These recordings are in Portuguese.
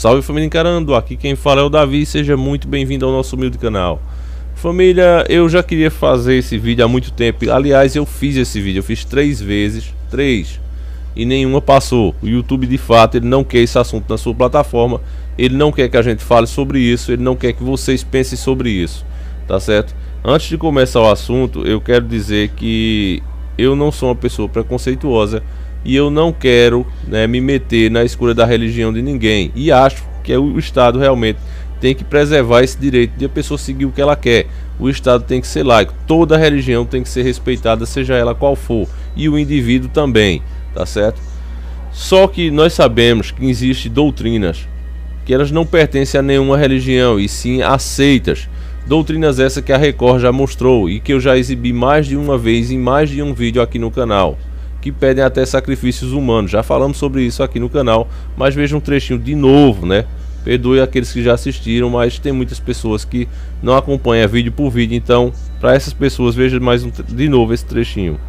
Salve família Encarando, aqui quem fala é o Davi, seja muito bem-vindo ao nosso humilde canal. Família, eu já queria fazer esse vídeo há muito tempo, aliás eu fiz esse vídeo, eu fiz 3 vezes, e nenhuma passou. O YouTube de fato ele não quer esse assunto na sua plataforma, ele não quer que a gente fale sobre isso, ele não quer que vocês pensem sobre isso, tá certo? Antes de começar o assunto, eu quero dizer que eu não sou uma pessoa preconceituosa e eu não quero, né, me meter na escolha da religião de ninguém, e acho que o Estado realmente tem que preservar esse direito de a pessoa seguir o que ela quer. O Estado tem que ser laico, toda religião tem que ser respeitada, seja ela qual for, e o indivíduo também, tá certo? Só que nós sabemos que existem doutrinas que elas não pertencem a nenhuma religião e sim a seitas. Doutrinas essas que a Record já mostrou e que eu já exibi mais de uma vez em mais de um vídeo aqui no canal, que pedem até sacrifícios humanos. Já falamos sobre isso aqui no canal, mas veja um trechinho de novo, né? Perdoe aqueles que já assistiram, mas tem muitas pessoas que não acompanham vídeo por vídeo, então para essas pessoas veja mais de novo esse trechinho.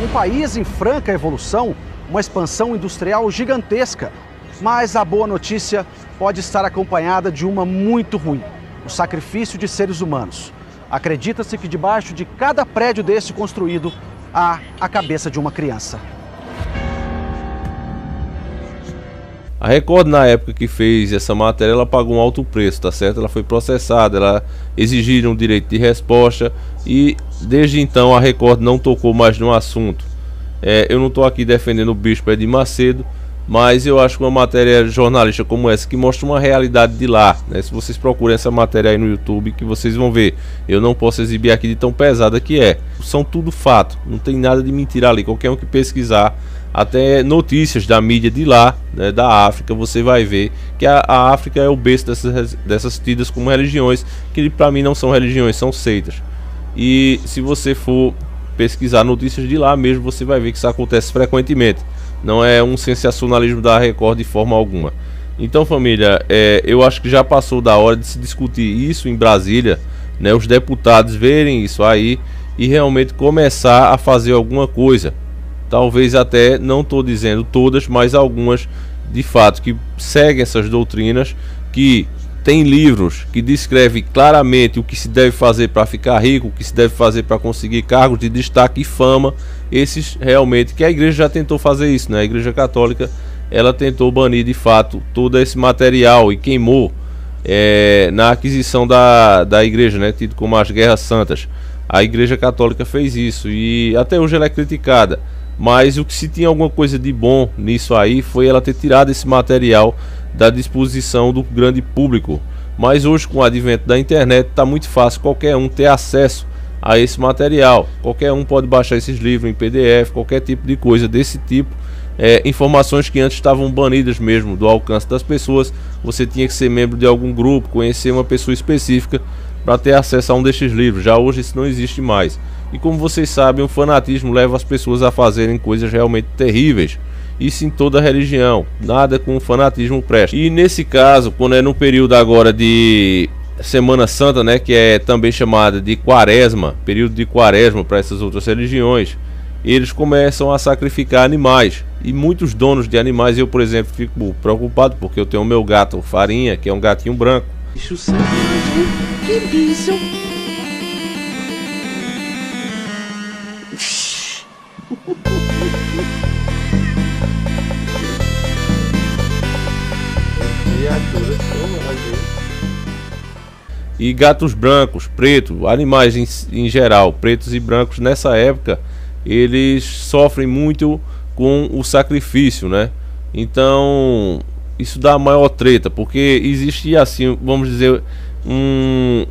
Um país em franca evolução, uma expansão industrial gigantesca, mas a boa notícia pode estar acompanhada de uma muito ruim: o sacrifício de seres humanos. Acredita-se que debaixo de cada prédio desse construído há a cabeça de uma criança. A Record, na época que fez essa matéria, ela pagou um alto preço, tá certo? Ela foi processada, ela exigiram um direito de resposta e desde então a Record não tocou mais no assunto. Eu não estou aqui defendendo o Bispo Edir Macedo, mas eu acho que uma matéria jornalística como essa que mostra uma realidade de lá, né? Se vocês procurem essa matéria aí no YouTube, que vocês vão ver. Eu não posso exibir aqui de tão pesada que é. São tudo fato, não tem nada de mentira ali. Qualquer um que pesquisar, até notícias da mídia de lá, né, da África, você vai ver que a África é o berço dessas tidas como religiões, que para mim não são religiões, são seitas. E se você for pesquisar notícias de lá mesmo, você vai ver que isso acontece frequentemente. Não é um sensacionalismo da Record de forma alguma. Então família, eu acho que já passou da hora de se discutir isso em Brasília, né, os deputados verem isso aí e realmente começar a fazer alguma coisa. Talvez até, não estou dizendo todas, mas algumas de fato que seguem essas doutrinas, que tem livros que descrevem claramente o que se deve fazer para ficar rico, o que se deve fazer para conseguir cargos de destaque e fama. Esses realmente, que a igreja já tentou fazer isso, né? A igreja católica, ela tentou banir de fato todo esse material e queimou na aquisição da igreja, né? Tido como as guerras santas. A igreja católica fez isso e até hoje ela é criticada. Mas o que se tinha alguma coisa de bom nisso aí foi ela ter tirado esse material da disposição do grande público. Mas hoje, com o advento da internet, está muito fácil qualquer um ter acesso a esse material. Qualquer um pode baixar esses livros em PDF, qualquer tipo de coisa desse tipo. Informações que antes estavam banidas mesmo do alcance das pessoas. Você tinha que ser membro de algum grupo, conhecer uma pessoa específica para ter acesso a um destes livros. Já hoje isso não existe mais. E como vocês sabem, o fanatismo leva as pessoas a fazerem coisas realmente terríveis. Isso em toda religião, nada com fanatismo presta. E nesse caso, quando é no período agora de Semana Santa, né, que é também chamada de Quaresma, período de Quaresma para essas outras religiões, eles começam a sacrificar animais. E muitos donos de animais, eu por exemplo, fico preocupado porque eu tenho o meu gato Farinha, que é um gatinho branco. Bicho sangue, que bicho! E gatos brancos, pretos, animais em geral, pretos e brancos, nessa época eles sofrem muito com o sacrifício, né? Então isso dá maior treta, porque existia assim, vamos dizer, um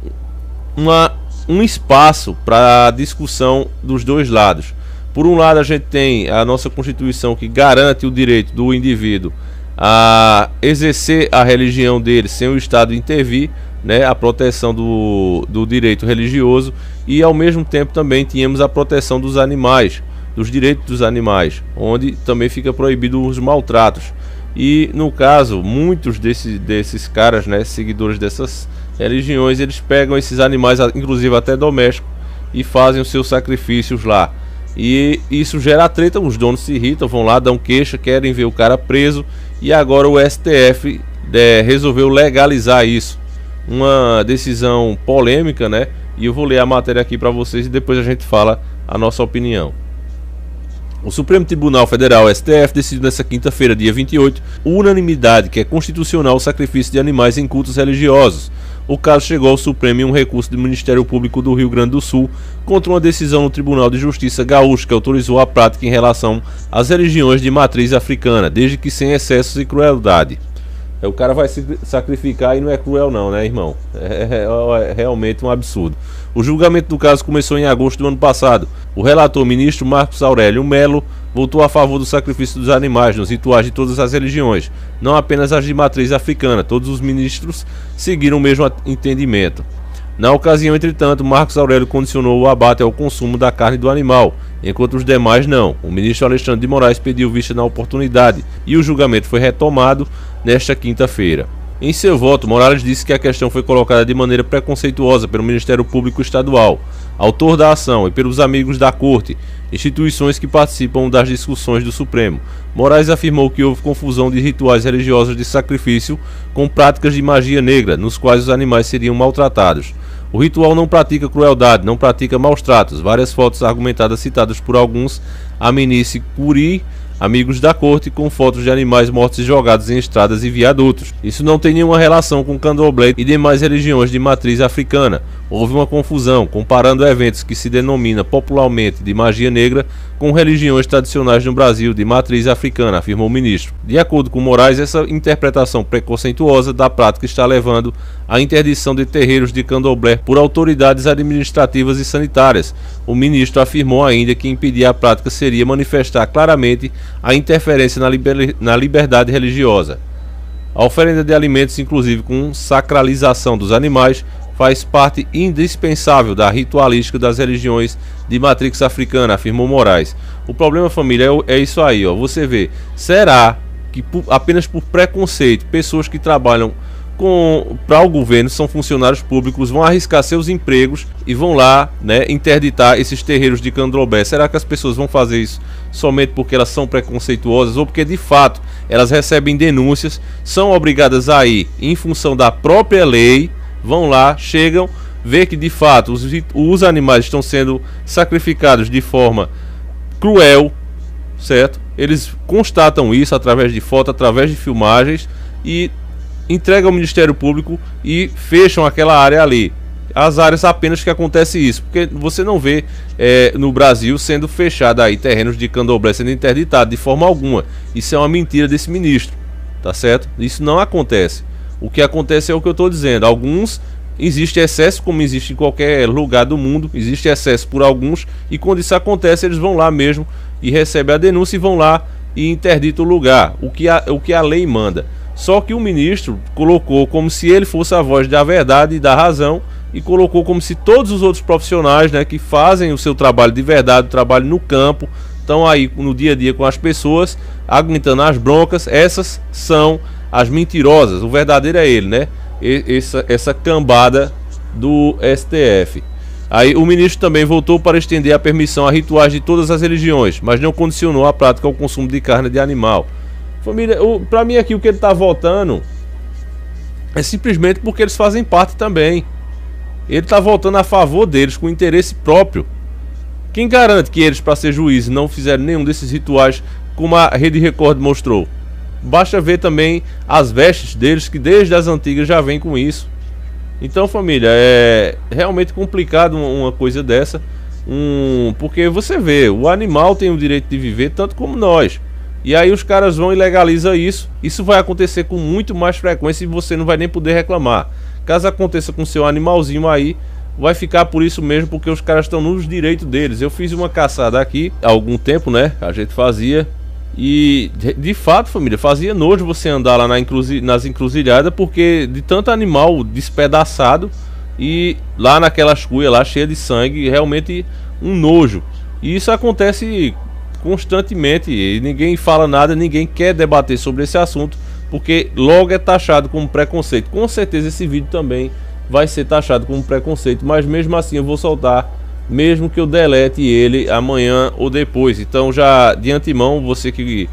espaço para discussão dos dois lados. Por um lado a gente tem a nossa Constituição, que garante o direito do indivíduo a exercer a religião dele sem o Estado intervir, né, a proteção do direito religioso, e ao mesmo tempo também tínhamos a proteção dos animais, dos direitos dos animais, onde também fica proibido os maltratos. E no caso, muitos desses caras, né, seguidores dessas religiões, eles pegam esses animais, inclusive até domésticos, e fazem os seus sacrifícios lá. E isso gera treta, os donos se irritam, vão lá, dão queixa, querem ver o cara preso. E agora o STF resolveu legalizar isso. Uma decisão polêmica, né? E eu vou ler a matéria aqui para vocês e depois a gente fala a nossa opinião. O Supremo Tribunal Federal, STF, decidiu nesta quinta-feira, dia 28, unanimidade que é constitucional o sacrifício de animais em cultos religiosos. O caso chegou ao Supremo em um recurso do Ministério Público do Rio Grande do Sul contra uma decisão no Tribunal de Justiça gaúcho que autorizou a prática em relação às religiões de matriz africana, desde que sem excessos e crueldade. O cara vai se sacrificar e não é cruel não, né, irmão? É realmente um absurdo. O julgamento do caso começou em agosto do ano passado. O relator ministro Marcos Aurélio Melo votou a favor do sacrifício dos animais nos rituais de todas as religiões, não apenas as de matriz africana. Todos os ministros seguiram o mesmo entendimento. Na ocasião, entretanto, Marcos Aurélio condicionou o abate ao consumo da carne do animal, enquanto os demais não. O ministro Alexandre de Moraes pediu vista na oportunidade e o julgamento foi retomado nesta quinta-feira. Em seu voto, Morales disse que a questão foi colocada de maneira preconceituosa pelo Ministério Público Estadual, autor da ação, e pelos amigos da Corte, instituições que participam das discussões do Supremo. Moraes afirmou que houve confusão de rituais religiosos de sacrifício com práticas de magia negra, nos quais os animais seriam maltratados. O ritual não pratica crueldade, não pratica maus tratos. Várias fotos argumentadas citadas por alguns, Amenice Curi, amigos da corte, com fotos de animais mortos e jogados em estradas e viadutos. Isso não tem nenhuma relação com candomblé e demais religiões de matriz africana. Houve uma confusão, comparando eventos que se denomina popularmente de magia negra com religiões tradicionais no Brasil de matriz africana, afirmou o ministro. De acordo com Moraes, essa interpretação preconceituosa da prática está levando à interdição de terreiros de candomblé por autoridades administrativas e sanitárias. O ministro afirmou ainda que impedir a prática seria manifestar claramente a interferência na liberdade religiosa. A oferenda de alimentos, inclusive com sacralização dos animais, faz parte indispensável da ritualística das religiões de matriz africana, afirmou Moraes. O problema, família, é isso aí, ó. Você vê, será que apenas por preconceito, pessoas que trabalham para o governo, são funcionários públicos, vão arriscar seus empregos e vão lá, né, interditar esses terreiros de candomblé? Será que as pessoas vão fazer isso somente porque elas são preconceituosas ou porque de fato elas recebem denúncias, são obrigadas a ir em função da própria lei, vão lá, chegam, vê que de fato os animais estão sendo sacrificados de forma cruel, certo? Eles constatam isso através de foto, através de filmagens e entregam ao Ministério Público e fecham aquela área ali. As áreas apenas que acontece isso, porque você não vê no Brasil sendo fechado aí terrenos de candomblé sendo interditado de forma alguma. Isso é uma mentira desse ministro, tá certo? Isso não acontece. O que acontece é o que eu estou dizendo. Alguns, existe excesso, como existe em qualquer lugar do mundo, existe excesso por alguns, e quando isso acontece eles vão lá mesmo e recebem a denúncia e vão lá e interditam o lugar, o que a lei manda. Só que o ministro colocou como se ele fosse a voz da verdade e da razão, e colocou como se todos os outros profissionais, né, que fazem o seu trabalho de verdade, o trabalho no campo, estão aí no dia a dia com as pessoas, aguentando as broncas. Essas são as mentirosas. O verdadeiro é ele, né? Essa cambada do STF. Aí o ministro também voltou para estender a permissão a rituais de todas as religiões, mas não condicionou a prática ao consumo de carne de animal. Família, para mim aqui o que ele está votando é simplesmente porque eles fazem parte também. Ele está votando a favor deles com interesse próprio. Quem garante que eles, para ser juízes, não fizeram nenhum desses rituais como a Rede Record mostrou? Basta ver também as vestes deles, que desde as antigas já vem com isso. Então, família, é realmente complicado uma coisa dessa, porque você vê, o animal tem o direito de viver tanto como nós. E aí os caras vão e legalizam isso. Isso vai acontecer com muito mais frequência e você não vai nem poder reclamar. Caso aconteça com seu animalzinho aí, vai ficar por isso mesmo, porque os caras estão nos direitos deles. Eu fiz uma caçada aqui há algum tempo, né? A gente fazia. E de fato, família, fazia nojo você andar lá nas encruzilhadas, porque de tanto animal despedaçado e lá naquelas cuias lá cheia de sangue, realmente um nojo. E isso acontece constantemente e ninguém fala nada, ninguém quer debater sobre esse assunto, porque logo é taxado como preconceito. Com certeza esse vídeo também vai ser taxado como preconceito, mas mesmo assim eu vou soltar mesmo que eu delete ele amanhã ou depois. Então já de antemão, você que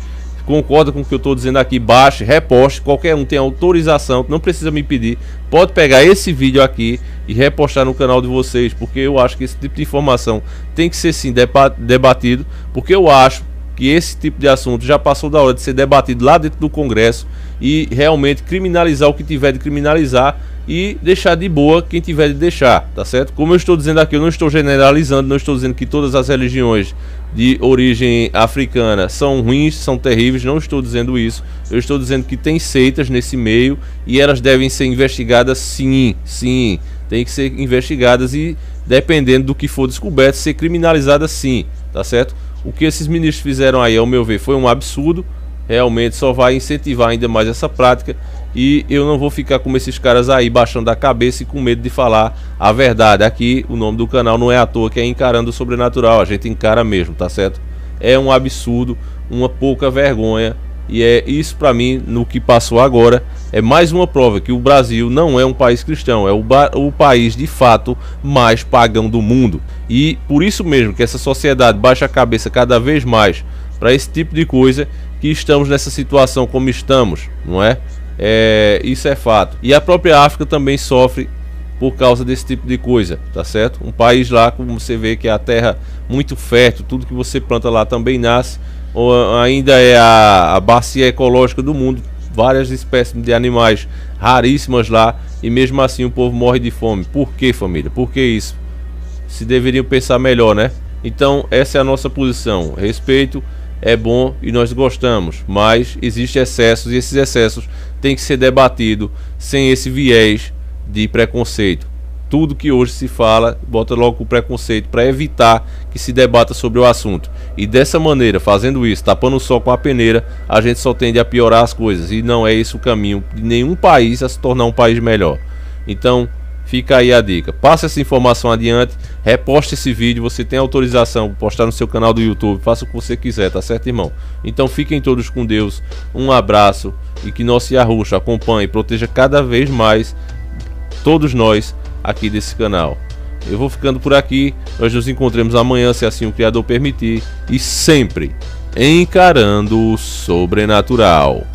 concorda com o que eu estou dizendo aqui, baixe, reposte, qualquer um tem autorização, não precisa me pedir, pode pegar esse vídeo aqui e repostar no canal de vocês, porque eu acho que esse tipo de informação tem que ser sim debatido, porque eu acho que esse tipo de assunto já passou da hora de ser debatido lá dentro do Congresso e realmente criminalizar o que tiver de criminalizar e deixar de boa quem tiver de deixar, tá certo? Como eu estou dizendo aqui, eu não estou generalizando, não estou dizendo que todas as religiões de origem africana são ruins, são terríveis, não estou dizendo isso. Eu estou dizendo que tem seitas nesse meio e elas devem ser investigadas sim, tem que ser investigadas e, dependendo do que for descoberto, ser criminalizadas sim, tá certo? O que esses ministros fizeram aí, ao meu ver, foi um absurdo, realmente só vai incentivar ainda mais essa prática. E eu não vou ficar como esses caras aí, baixando a cabeça e com medo de falar a verdade. Aqui o nome do canal não é à toa, que é Encarando o Sobrenatural. A gente encara mesmo, tá certo? É um absurdo, uma pouca vergonha. E é isso pra mim, no que passou agora, é mais uma prova que o Brasil não é um país cristão. É o país de fato mais pagão do mundo. E por isso mesmo que essa sociedade baixa a cabeça cada vez mais para esse tipo de coisa, que estamos nessa situação como estamos, não é? Isso é fato. E a própria África também sofre por causa desse tipo de coisa, tá certo? Um país lá, como você vê, que é a terra muito fértil, tudo que você planta lá também nasce, ou ainda é a bacia ecológica do mundo, várias espécies de animais raríssimas lá, e mesmo assim o povo morre de fome. Por que, família? Por que isso? Se deveriam pensar melhor, né? Então essa é a nossa posição. Respeito é bom e nós gostamos, mas existem excessos e esses excessos têm que ser debatidos sem esse viés de preconceito. Tudo que hoje se fala, bota logo o preconceito para evitar que se debata sobre o assunto. E dessa maneira, fazendo isso, tapando o sol com a peneira, a gente só tende a piorar as coisas. E não é esse o caminho de nenhum país a se tornar um país melhor. Então, fica aí a dica. Passa essa informação adiante, reposte esse vídeo, você tem autorização para postar no seu canal do YouTube, faça o que você quiser, tá certo, irmão? Então fiquem todos com Deus, um abraço e que nosso Yahushua acompanhe e proteja cada vez mais todos nós aqui desse canal. Eu vou ficando por aqui, nós nos encontramos amanhã, se assim o Criador permitir, e sempre encarando o sobrenatural.